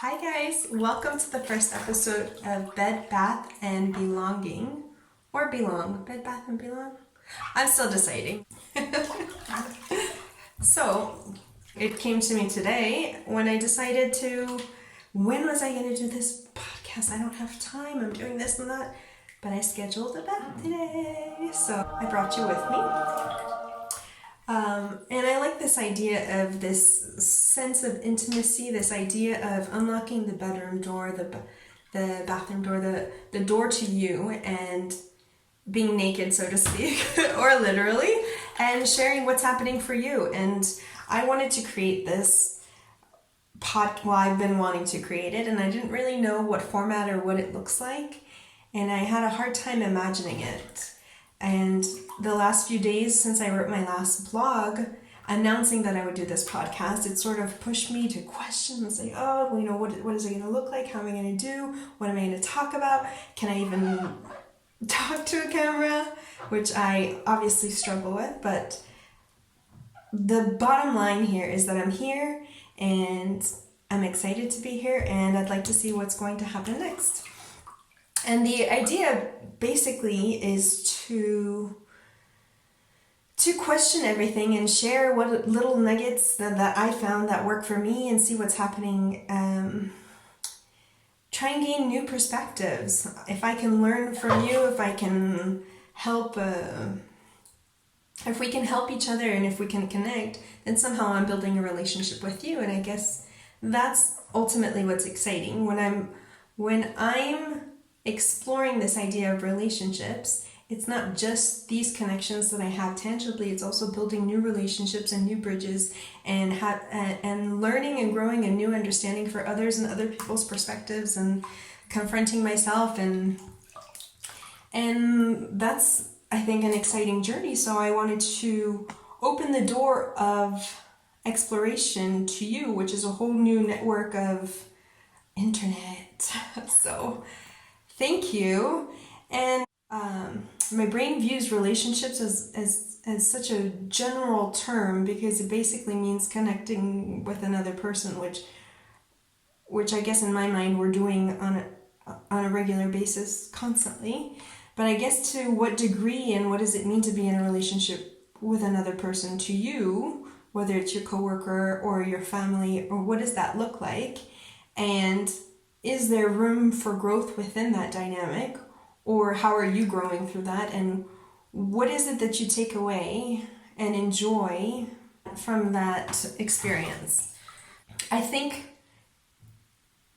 Hi guys, welcome to the first episode of Bed, Bath, and Belonging. Or Belong. Bed, Bath, and Belong? I'm still deciding. So, it came to me today when I decided when was I going to do this podcast? I don't have time, I'm doing this and that. But I scheduled a bath today, so I brought you with me. And I like this idea of this sense of intimacy, this idea of unlocking the bedroom door, the bathroom door, the door to you, and being naked, so to speak, or literally, and sharing what's happening for you. And I wanted to create this I've been wanting to create it, and I didn't really know what format or what it looks like, and I had a hard time imagining it. And the last few days since I wrote my last blog announcing that I would do this podcast, it sort of pushed me to question and say, what is it going to look like? How am I going to do? What am I going to talk about? Can I even talk to a camera? Which I obviously struggle with, but the bottom line here is that I'm here and I'm excited to be here and I'd like to see what's going to happen next. And the idea basically is to question everything and share what little nuggets that I found that work for me and see what's happening. Try and gain new perspectives. If I can learn from you, if I can help, if we can help each other and if we can connect, then somehow I'm building a relationship with you. And I guess that's ultimately what's exciting. When I'm exploring this idea of relationships, it's not just these connections that I have tangibly, it's also building new relationships and new bridges and learning and growing a new understanding for others and other people's perspectives and confronting myself and that's, I think, an exciting journey. So I wanted to open the door of exploration to you, which is a whole new network of internet. So thank you. And my brain views relationships as such a general term because it basically means connecting with another person, which I guess in my mind we're doing on a regular basis constantly. But I guess to what degree and what does it mean to be in a relationship with another person to you, whether it's your coworker or your family, or what does that look like? And is there room for growth within that dynamic? Or how are you growing through that? And what is it that you take away and enjoy from that experience? I think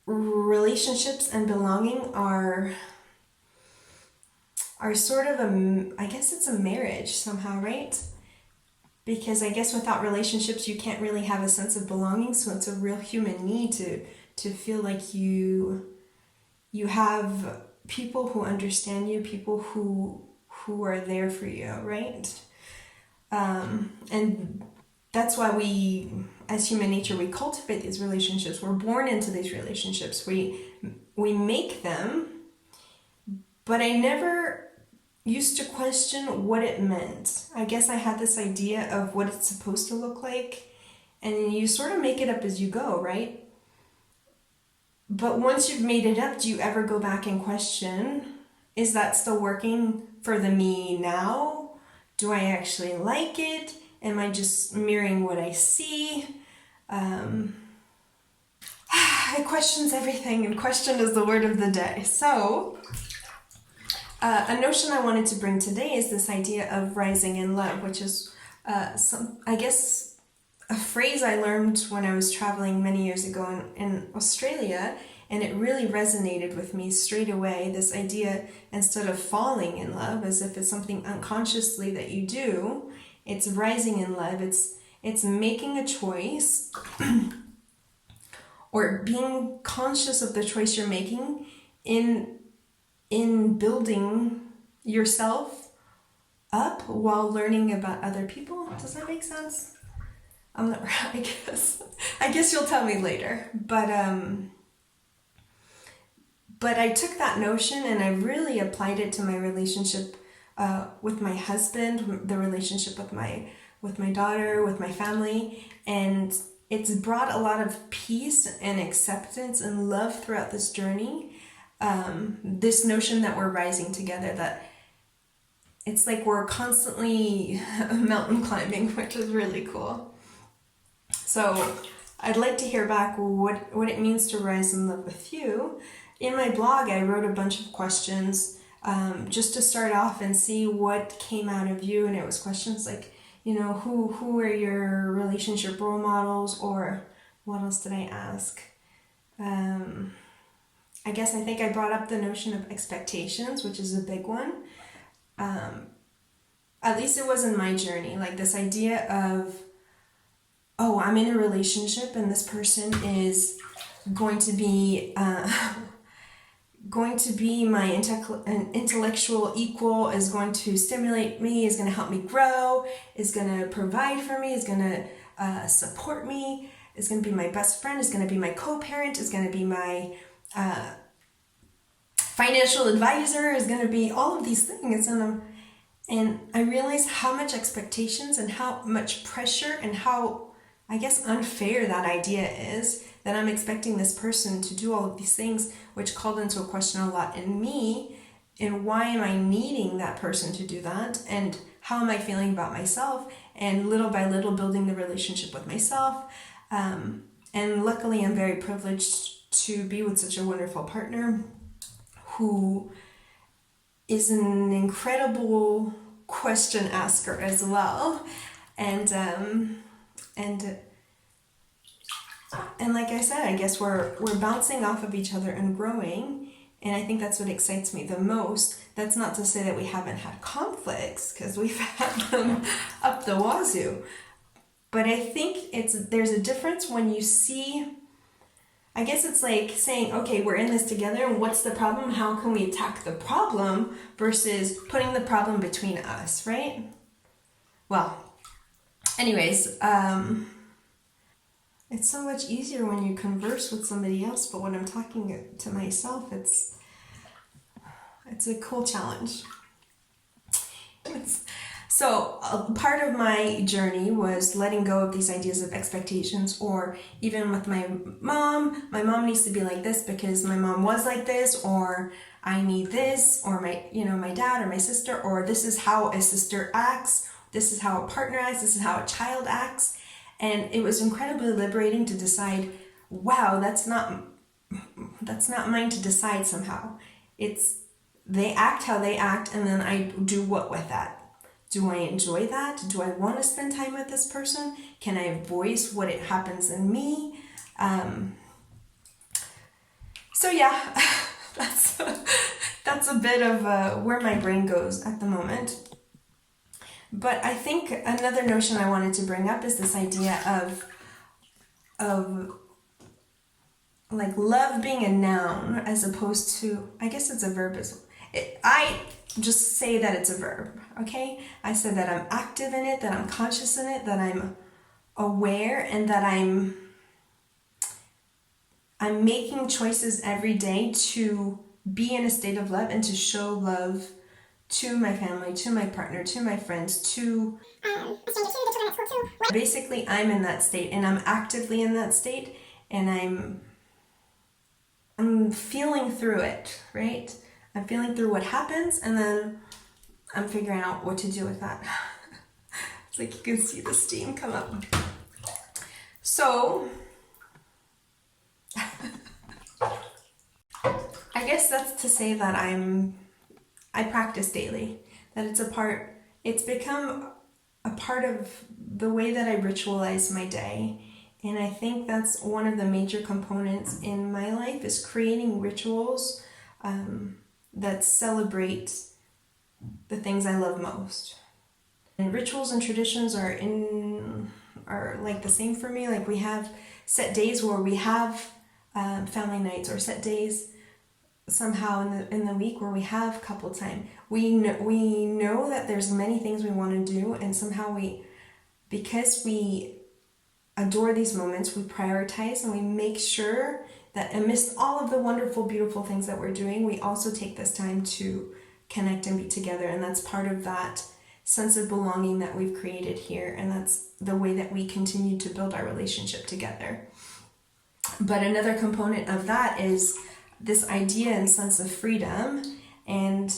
relationships and belonging are sort of I guess it's a marriage somehow, right? Because I guess without relationships you can't really have a sense of belonging, so it's a real human need to feel like you have people who understand you, people who are there for you, right? And that's why we, as human nature, we cultivate these relationships. We're born into these relationships. We make them, but I never used to question what it meant. I guess I had this idea of what it's supposed to look like, and you sort of make it up as you go, right? But once you've made it up, do you ever go back and question, is that still working for the me now? Do I actually like it? Am I just mirroring what I see? It questions everything, and question is the word of the day. So, a notion I wanted to bring today is this idea of rising in love, which is a phrase I learned when I was traveling many years ago in Australia, and it really resonated with me straight away. This idea, instead of falling in love as if it's something unconsciously that you do, it's rising in love. It's making a choice or being conscious of the choice you're making in building yourself up while learning about other people. Does that make sense? I'm not, I guess you'll tell me later, but I took that notion and I really applied it to my relationship with my husband, the relationship with my daughter, with my family, and it's brought a lot of peace and acceptance and love throughout this journey. This notion that we're rising together, that it's like we're constantly mountain climbing, which is really cool. So I'd like to hear back what it means to rise in love with you. In my blog, I wrote a bunch of questions just to start off and see what came out of you. And it was questions like, who are your relationship role models, or what else did I ask? I think I brought up the notion of expectations, which is a big one. At least it was in my journey, like this idea of, oh, I'm in a relationship and this person is going to be my intellectual equal, is going to stimulate me, is going to help me grow, is going to provide for me, is going to support me, is going to be my best friend, is going to be my co-parent, is going to be my financial advisor, is going to be all of these things. And I realized how much expectations and how much pressure and how, I guess, unfair that idea is, that I'm expecting this person to do all of these things, which called into a question a lot in me. And why am I needing that person to do that? And how am I feeling about myself? And little by little building the relationship with myself. And luckily I'm very privileged to be with such a wonderful partner who is an incredible question asker as well. And like I said, I guess we're bouncing off of each other and growing, and I think that's what excites me the most. That's not to say that we haven't had conflicts, because we've had them up the wazoo. But I think there's a difference when you see, I guess it's like saying, okay, we're in this together, and what's the problem? How can we attack the problem versus putting the problem between us, right? Well, anyways, it's so much easier when you converse with somebody else, but when I'm talking to myself, it's a cool challenge. So part of my journey was letting go of these ideas of expectations, or even with my mom needs to be like this because my mom was like this, or I need this, or my dad or my sister, or this is how a sister acts, this is how a partner acts, this is how a child acts. And it was incredibly liberating to decide, wow, that's not mine to decide somehow. It's they act how they act, and then I do what with that? Do I enjoy that? Do I want to spend time with this person? Can I voice what it happens in me? So yeah, that's a bit of where my brain goes at the moment. But I think another notion I wanted to bring up is this idea of like love being a noun as opposed to, I guess it's a verb as well. I just say that it's a verb, okay? I said that I'm active in it, that I'm conscious in it, that I'm aware, and that I'm making choices every day to be in a state of love and to show love to my family, to my partner, to my friends, to basically I'm in that state, and I'm actively in that state, and I'm feeling through it, right? I'm feeling through what happens, and then I'm figuring out what to do with that. It's like you can see the steam come up. So I guess that's to say that I practice daily, that it's become a part of the way that I ritualize my day. And I think that's one of the major components in my life, is creating rituals that celebrate the things I love most. And rituals and traditions are like the same for me. Like we have set days where we have family nights, or set days somehow in the week where we have couple time. We know that there's many things we want to do, and somehow because we adore these moments, we prioritize and we make sure that amidst all of the wonderful, beautiful things that we're doing, we also take this time to connect and be together. And that's part of that sense of belonging that we've created here, and that's the way that we continue to build our relationship together. But another component of that is this idea and sense of freedom, and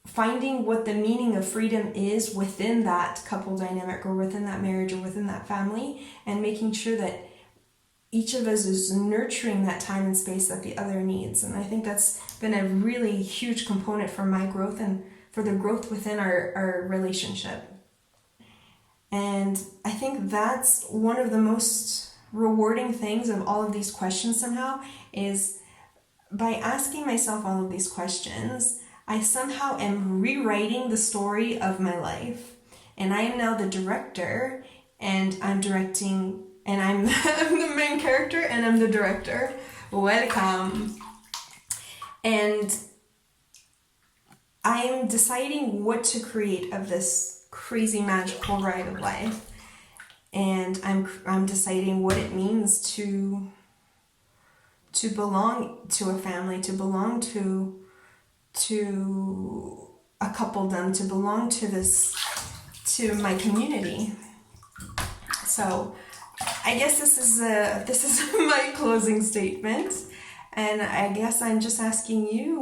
finding what the meaning of freedom is within that couple dynamic or within that marriage or within that family, and making sure that each of us is nurturing that time and space that the other needs. And I think that's been a really huge component for my growth and for the growth within our relationship. And I think that's one of the most rewarding things of all of these questions somehow, is by asking myself all of these questions, I somehow am rewriting the story of my life. And I am now the director, and I'm directing, and I'm the main character, and I'm the director. Welcome. And I am deciding what to create of this crazy magical ride of life. And I'm deciding what it means to belong to a family, to belong to a coupledom, to belong to my community. So I guess this is my closing statement, and I guess I'm just asking you,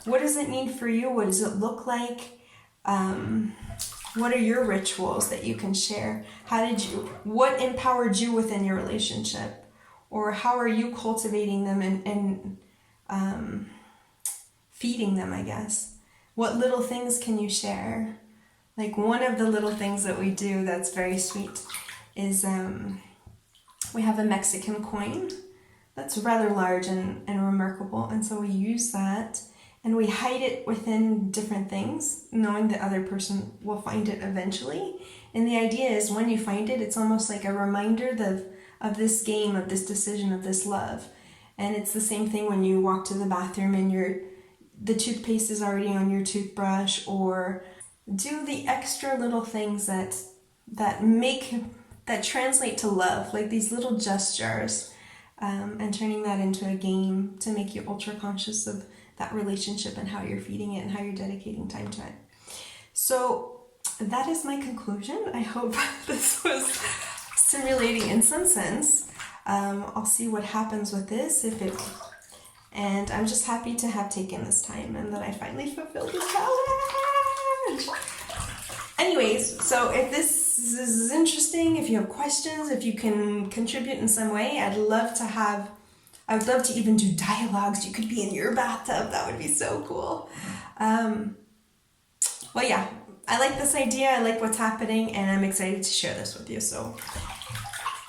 what does it mean for you? What does it look like? What are your rituals that you can share? What empowered you within your relationship? Or how are you cultivating them and feeding them, I guess? What little things can you share? Like, one of the little things that we do that's very sweet is we have a Mexican coin that's rather large and remarkable. And so we use that, and we hide it within different things, knowing the other person will find it eventually. And the idea is, when you find it, it's almost like a reminder of this game, of this decision, of this love. And it's the same thing when you walk to the bathroom and the toothpaste is already on your toothbrush, or do the extra little things that translate to love, like these little gestures, and turning that into a game to make you ultra conscious of that relationship and how you're feeding it and how you're dedicating time to it. So that is my conclusion. I hope this was stimulating in some sense. I'll see what happens with this, and I'm just happy to have taken this time and that I finally fulfilled this challenge. Anyways, so if this is interesting, if you have questions, if you can contribute in some way, I would love to even do dialogues. You could be in your bathtub. That would be so cool. Well, yeah, I like this idea. I like what's happening, and I'm excited to share this with you. So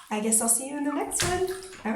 I guess I'll see you in the next one. All right.